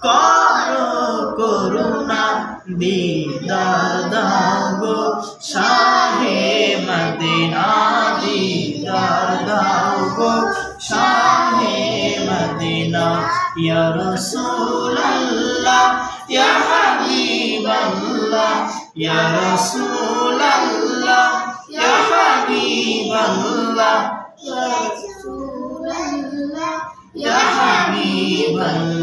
করো করুণা দিদার দাও গো শাহে মদিনা দিদার দাও গো শাহে মদিনা ইয়া রাসূলুল্লাহ ইয়া হাবিবাল্লাহ ইয়া রাসূলুল্লাহ ইয়া হাবিবাল্লাহ ইয়া রাসূলুল্লাহ ইয়া হাবিবাল্লাহ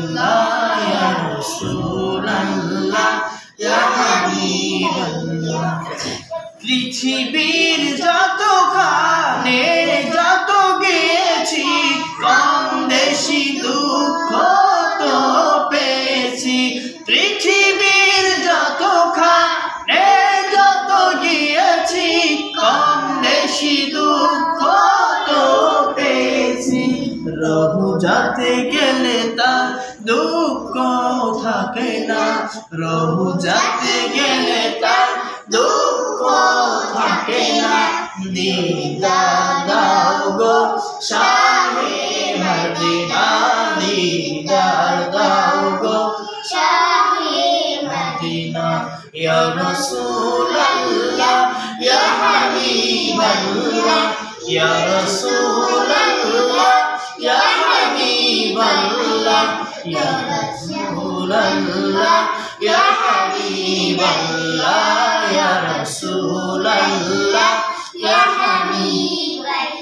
ইয়া রাসূলুল্লাহ ইয়া হাবিবাল্লাহ পৃথিবীর যতখানে যত গেছি কম বেশি দুঃখ তো পেয়েছি পৃথিবীর যতখানে যত গিয়েছি কম বেশি দুঃখ তো পেয়েছি রহু যাতে গেলে তার দুঃখ থাকে না রহু যাতে গেলে তার দুঃখ থাকে না দিদার দাও গো শাহে মদিনা দিদার দাও গো শাহে মদিনা ইয়া রাসূলুল্লাহ ইয়া হাবিবাল্লাহ ইয়া রাসূলুল্লাহ ইয়া হাবিবাল্লাহ ইয়া রাসূলুল্লাহ ইয়া হাবিবাল্লাহ ইয়া রাসূলুল্লাহ ইয়া হাবিবাল্লাহ